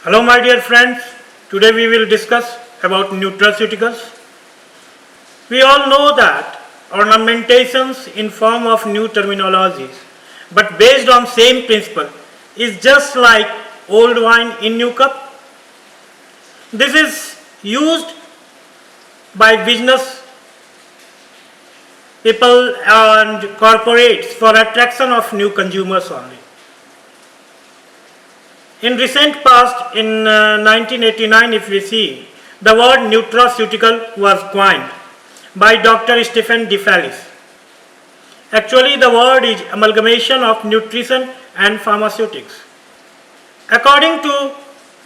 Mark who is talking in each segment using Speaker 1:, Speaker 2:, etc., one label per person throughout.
Speaker 1: Hello my dear friends, today we will discuss about nutraceuticals. We all know that ornamentations in form of new terminologies but based on same principle is just like old wine in new cup. This is used by business people and corporates for attraction of new consumers only. In recent past, in 1989, if we see, the word nutraceutical was coined by Dr. Stephen DeFalis. Actually, the word is amalgamation of nutrition and pharmaceutics. According to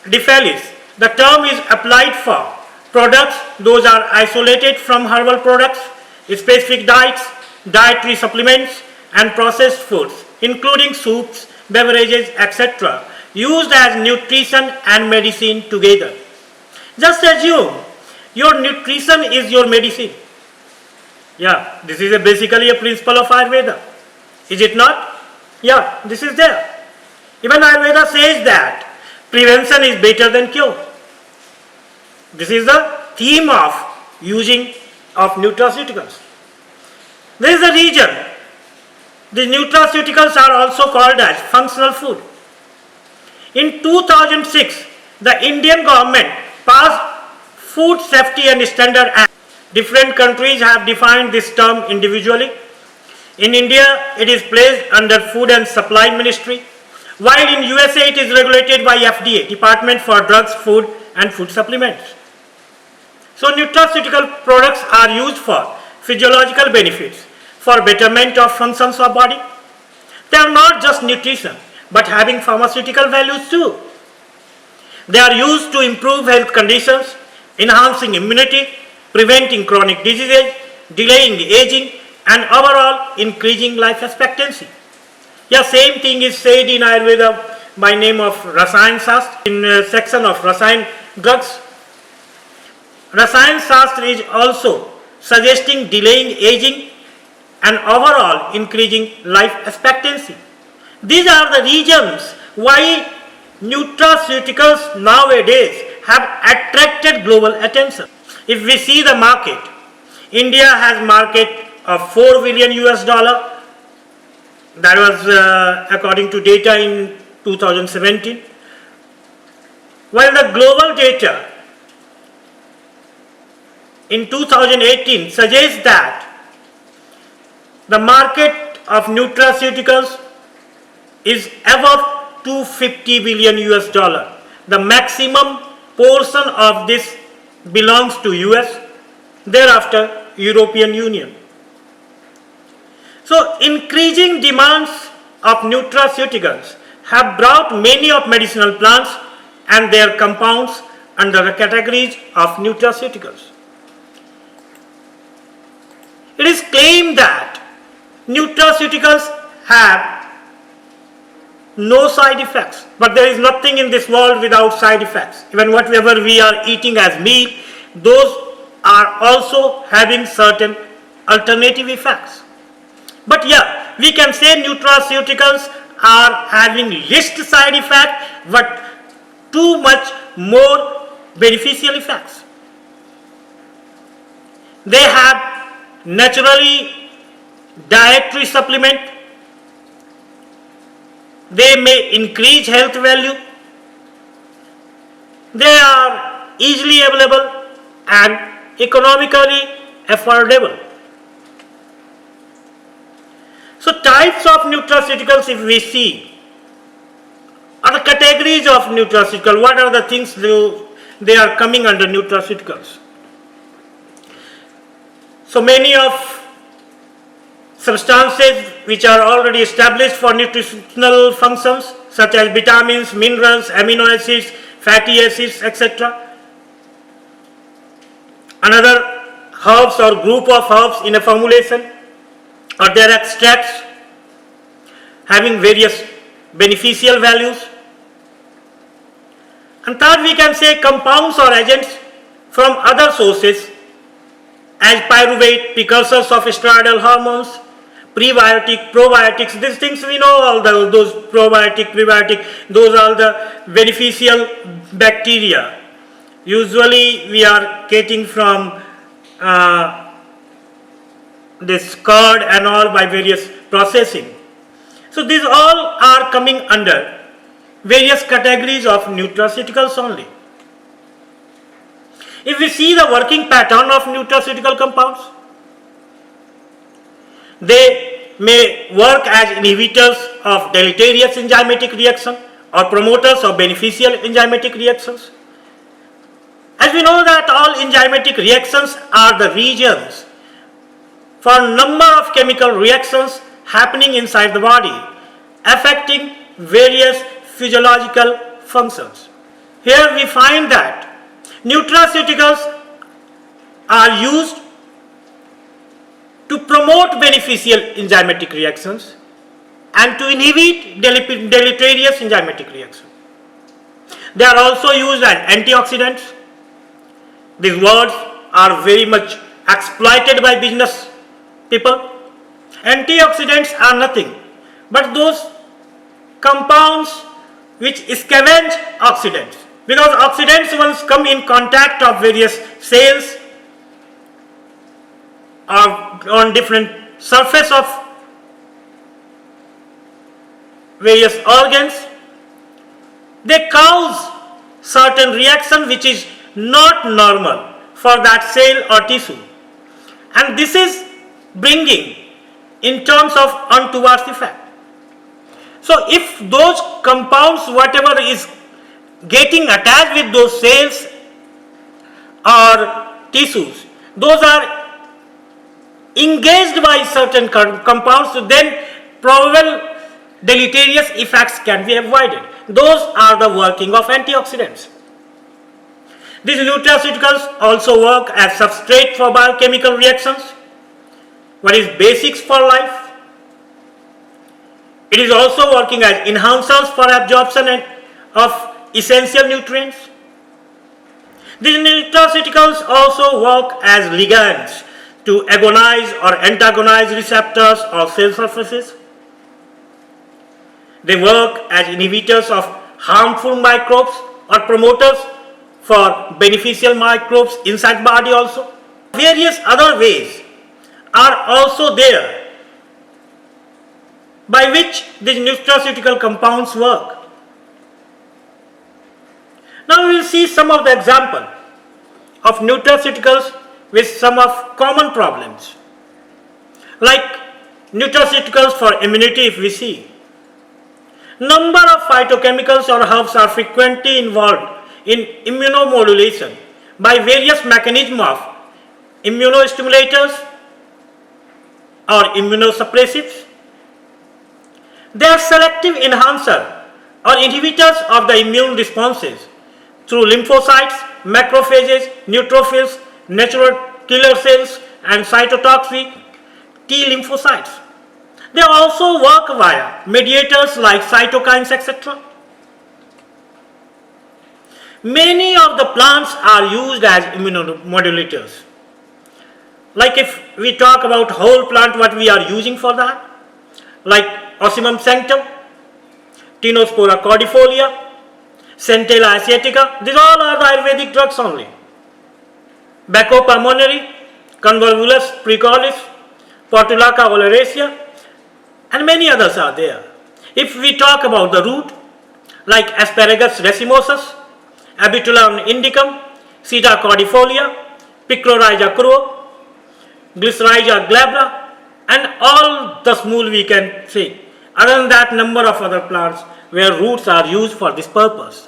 Speaker 1: DeFalis, the term is applied for products, those are isolated from herbal products, specific diets, dietary supplements, and processed foods, including soups, beverages, etc., used as nutrition and medicine together. Just assume your nutrition is your medicine. Yeah, this is basically a principle of Ayurveda. Is it not? Yeah, this is there. Even Ayurveda says that prevention is better than cure. This is the theme of using of nutraceuticals. There is a reason. The nutraceuticals are also called as functional food. In 2006, the Indian government passed Food Safety and Standard Act. Different countries have defined this term individually. In India, it is placed under Food and Supply Ministry, while in USA it is regulated by FDA, Department for Drugs, Food and Food Supplements. So nutraceutical products are used for physiological benefits, for betterment of functions of body. They are not just nutrition, but having pharmaceutical values too. They are used to improve health conditions, enhancing immunity, preventing chronic diseases, delaying aging, and overall increasing life expectancy. Yeah, same thing is said in Ayurveda by name of Rasayan Shastra, in a section of Rasayan drugs. Rasayan Shastra is also suggesting delaying aging and overall increasing life expectancy. These are the reasons why nutraceuticals nowadays have attracted global attention. If we see the market, India has market of $4 billion US. That was according to data in 2017. While the global data in 2018 suggests that the market of nutraceuticals is above $250 billion US. The maximum portion of this belongs to US, thereafter European Union. So increasing demands of nutraceuticals have brought many of medicinal plants and their compounds under the categories of nutraceuticals. It is claimed that nutraceuticals have no side effects, but there is nothing in this world without side effects. Even whatever we are eating as meat, those are also having certain alternative effects. But yeah, we can say nutraceuticals are having least side effect but too much more beneficial effects. They have naturally dietary supplement. They may increase health value. They are easily available and economically affordable. So types of nutraceuticals, if we see, are the categories of nutraceutical. What are the things they are coming under nutraceuticals? So many of substances which are already established for nutritional functions, such as vitamins, minerals, amino acids, fatty acids, etc. Another herbs or group of herbs in a formulation or their extracts having various beneficial values. And third, we can say compounds or agents from other sources as pyruvate, precursors of steroidal hormones, prebiotic, probiotics, these things we know, all those probiotic, prebiotic, those are the beneficial bacteria. Usually we are getting from this curd and all by various processing. So these all are coming under various categories of nutraceuticals only. If we see the working pattern of nutraceutical compounds, they may work as inhibitors of deleterious enzymatic reaction or promoters of beneficial enzymatic reactions. As we know that all enzymatic reactions are the regions for a number of chemical reactions happening inside the body, affecting various physiological functions. Here we find that nutraceuticals are used to promote beneficial enzymatic reactions and to inhibit deleterious enzymatic reactions. They are also used as antioxidants. These words are very much exploited by business people. Antioxidants are nothing but those compounds which scavenge oxidants, because oxidants once come in contact of various cells or on different surface of various organs, they cause certain reaction which is not normal for that cell or tissue, and this is bringing in terms of untoward effect. So if those compounds, whatever is getting attached with those cells or tissues, those are engaged by certain compounds, so then probable deleterious effects can be avoided. Those are the working of antioxidants. These nutraceuticals also work as substrate for biochemical reactions. What is basics for life? It is also working as enhancers for absorption of essential nutrients. These nutraceuticals also work as ligands to agonize or antagonize receptors or cell surfaces. They work as inhibitors of harmful microbes or promoters for beneficial microbes inside body also. Various other ways are also there by which these nutraceutical compounds work. Now we will see some of the examples of nutraceuticals with some of common problems. Like nutraceuticals for immunity, if we see, number of phytochemicals or herbs are frequently involved in immunomodulation by various mechanisms of immunostimulators or immunosuppressives. They are selective enhancer or inhibitors of the immune responses through lymphocytes, macrophages, neutrophils, natural killer cells, and cytotoxic T lymphocytes. They also work via mediators like cytokines, etc. Many of the plants are used as immunomodulators. Like if we talk about whole plant, what we are using for that, like Ocimum sanctum, Tinospora cordifolia, Centella asiatica, these all are the Ayurvedic drugs only. Bacco pulmonary, Convolvulus precolis, Portulaca oleracea, and many others are there. If we talk about the root, like Asparagus racemosus, Abutilon indicum, Sita cordifolia, Picrorhiza crua, Glycyrrhiza glabra, and all the small we can say. Other than that, number of other plants where roots are used for this purpose.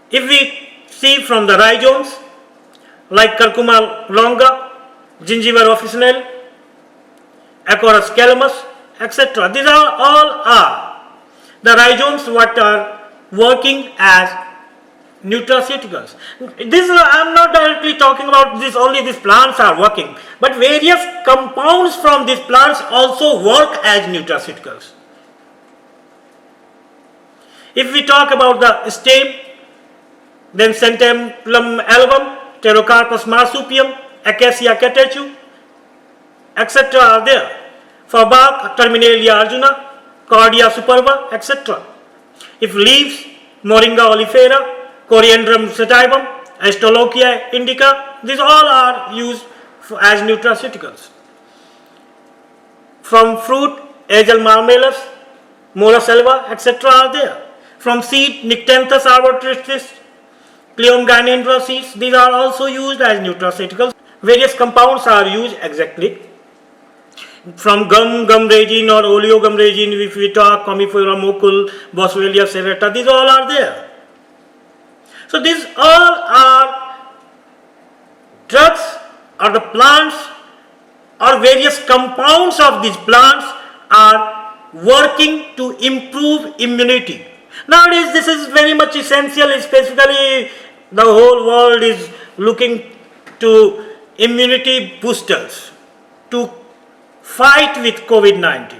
Speaker 1: If we see from the rhizomes, like Curcuma longa, Gingiva officinale, Acorus calamus, etc. These are all the rhizomes what are working as nutraceuticals. This I am not directly talking about this, only these plants are working, but various compounds from these plants also work as nutraceuticals. If we talk about the stem, then Centellum album, Pterocarpus marsupium, Acacia catechu, etc. are there. For bark, Terminalia arjuna, Cordia superba, etc. If leaves, Moringa oleifera, Coriandrum sativum, Astrolochia indica, these all are used as nutraceuticals. From fruit, Agel marmelis, Mora selva, etc. are there. From seed, Nyctanthus arborescens, Cleomgynandra seeds, these are also used as nutraceuticals. Various compounds are used exactly. From gum resin or oleogum resin, if we talk Commiphora mocul, Boswellia serrata, these all are there. So these all are drugs or the plants or various compounds of these plants are working to improve immunity. Nowadays this is very much essential, specifically the whole world is looking to immunity boosters to fight with COVID-19.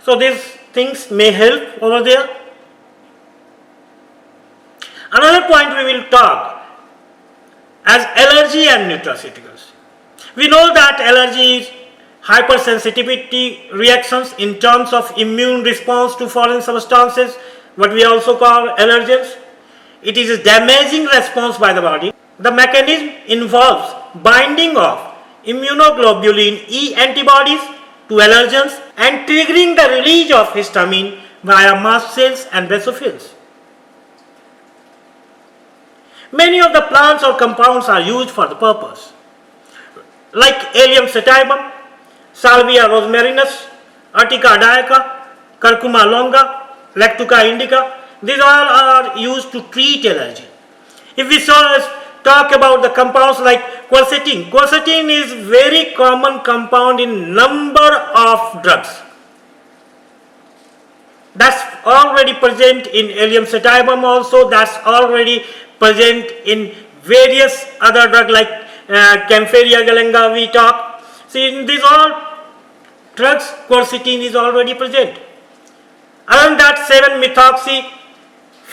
Speaker 1: So these things may help over there. Another point we will talk as allergy and nutraceuticals. We know that allergy is hypersensitivity reactions in terms of immune response to foreign substances, what we also call allergens. It is a damaging response by the body. The mechanism involves binding of immunoglobulin E antibodies to allergens and triggering the release of histamine via mast cells and basophils. Many of the plants or compounds are used for the purpose, like Allium sativum, Salvia rosmarinus, Urtica dioica, Curcuma longa, Lactuca indica. These all are used to treat allergy. If we talk about the compounds like quercetin, quercetin is very common compound in number of drugs. That's already present in Allium sativum also, that's already present in various other drugs like Campharia galanga we talk. See, in these all drugs, quercetin is already present. Other than that,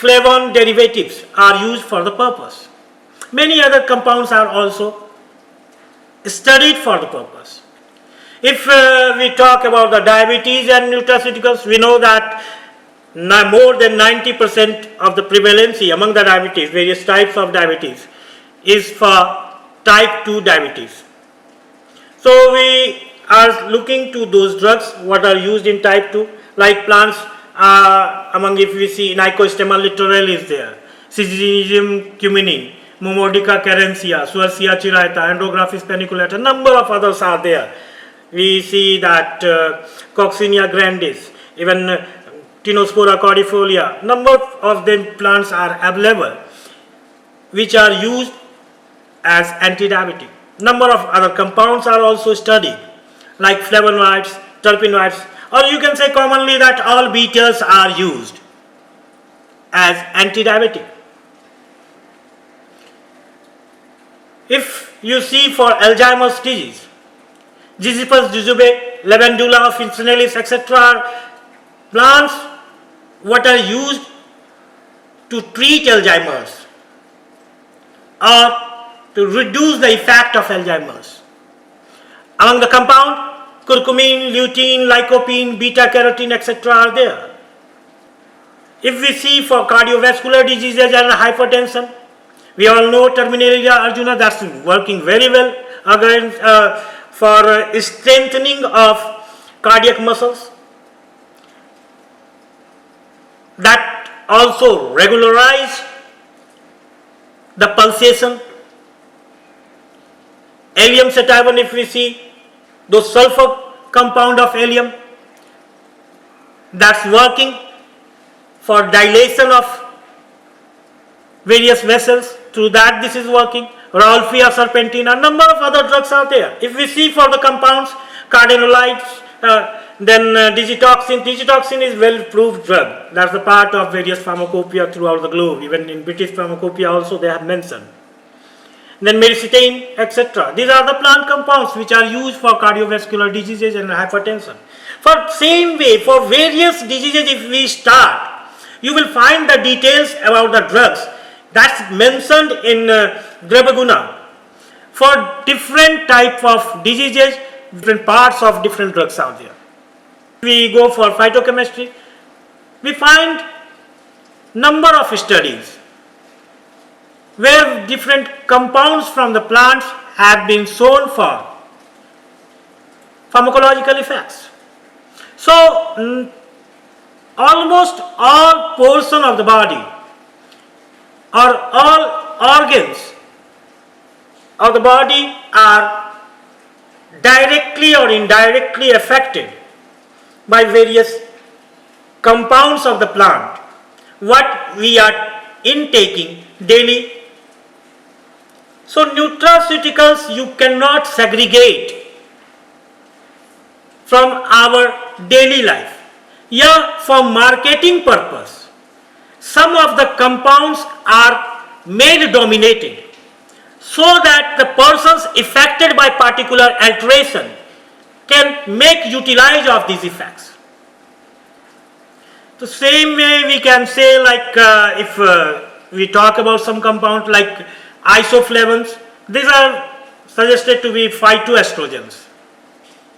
Speaker 1: 7-methoxyflavone derivatives are used for the purpose. Many other compounds are also studied for the purpose. If we talk about the diabetes and nutraceuticals, we know that more than 90% of the prevalency among the diabetes, various types of diabetes, is for type 2 diabetes. So we are looking to those drugs what are used in type 2, like plants among, if we see Nicostiema littorale is there, Syzygium cuminum, Momordica carencia, Suercia chiraita, Andrographis paniculata, number of others are there. We see that Coccinia grandis, even Tinospora cordifolia, number of them plants are available which are used as anti-diabetic. Number of other compounds are also studied like flavonoids, terpenoids, or you can say commonly that all betas are used as anti-diabetic. If you see for Alzheimer's disease, Ziziphus jujube, Lavandula officinalis, etc. are plants what are used to treat Alzheimer's or to reduce the effect of Alzheimer's. Among the compound, curcumin, lutein, lycopene, beta-carotene, etc. are there. If we see for cardiovascular diseases and hypertension, we all know Terminalia arjuna, that's working very well against, for strengthening of cardiac muscles. That also regularize the pulsation. Allium sativum, if we see, those sulfur compound of allium, that's working for dilation of various vessels. Through that this is working. Rauwolfia serpentina, a number of other drugs are there. If we see for the compounds, cardenolides, then digitoxin is well-proved drug. That's the part of various pharmacopoeia throughout the globe. Even in British pharmacopoeia also they have mentioned. Then myristicane, etc. These are the plant compounds which are used for cardiovascular diseases and hypertension. For same way, for various diseases if we start, you will find the details about the drugs that's mentioned in Dravaguna. For different type of diseases, different parts of different drugs out there. We go for phytochemistry, we find number of studies where different compounds from the plants have been shown for pharmacological effects. So almost all portion of the body or all organs of the body are directly or indirectly affected by various compounds of the plant, what we are intaking daily. So nutraceuticals you cannot segregate from our daily life. Yeah, for marketing purpose, some of the compounds are made dominated so that the persons affected by particular alteration can make utilize of these effects. The same way we can say, like if we talk about some compound like isoflavones, these are suggested to be phytoestrogens.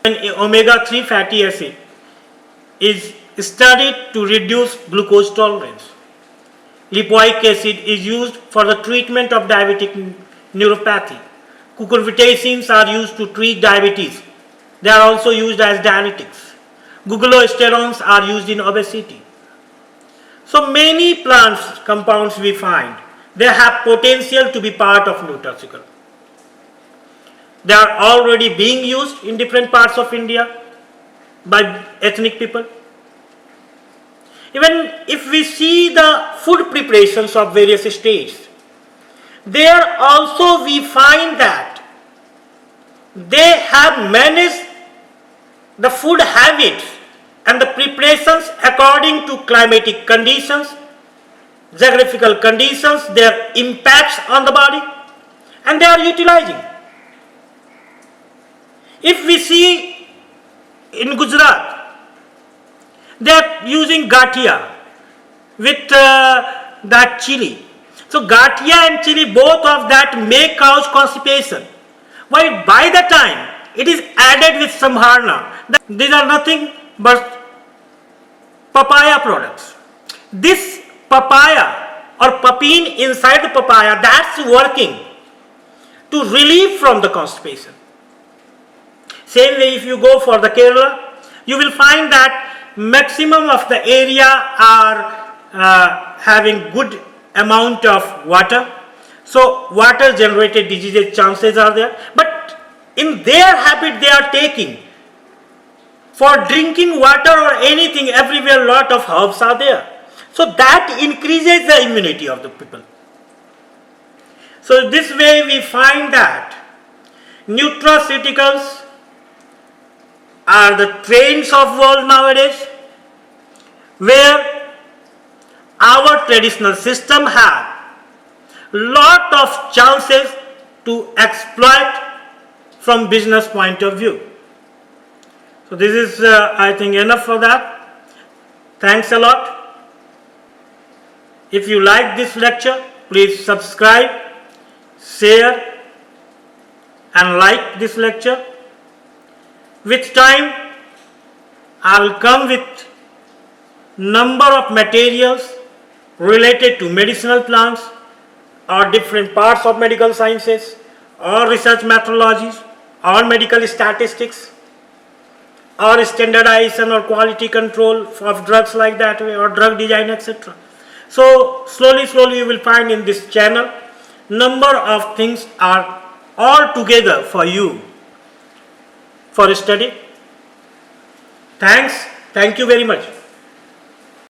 Speaker 1: And omega-3 fatty acid is studied to reduce glucose tolerance. Lipoic acid is used for the treatment of diabetic neuropathy. Cucurbitacins are used to treat diabetes. They are also used as diuretics. Glucosterols are used in obesity. So many plants compounds we find, they have potential to be part of nutraceutical. They are already being used in different parts of India by ethnic people. Even if we see the food preparations of various states, there also we find that they have managed the food habits and the preparations according to climatic conditions, geographical conditions, their impacts on the body, and they are utilizing. If we see in Gujarat, they are using gatia with that chili. So gatia and chili, both of that may cause constipation. While by the time it is added with samharna, these are nothing but papaya products. This papaya or papine inside the papaya, that's working to relieve from the constipation. Same way if you go for the Kerala, you will find that maximum of the area are having good amount of water. So water generated diseases chances are there, but in their habit they are taking for drinking water or anything, everywhere lot of herbs are there. So that increases the immunity of the people. So this way we find that nutraceuticals are the trends of world nowadays, where our traditional system have lot of chances to exploit from business point of view. So this is I think enough for that. Thanks a lot. If you like this lecture, please subscribe, share and like this lecture. With time, I will come with number of materials related to medicinal plants or different parts of medical sciences or research methodologies or medical statistics or standardization or quality control of drugs like that or drug design, etc. So slowly you will find in this channel number of things are all together for you for study. Thank you very much.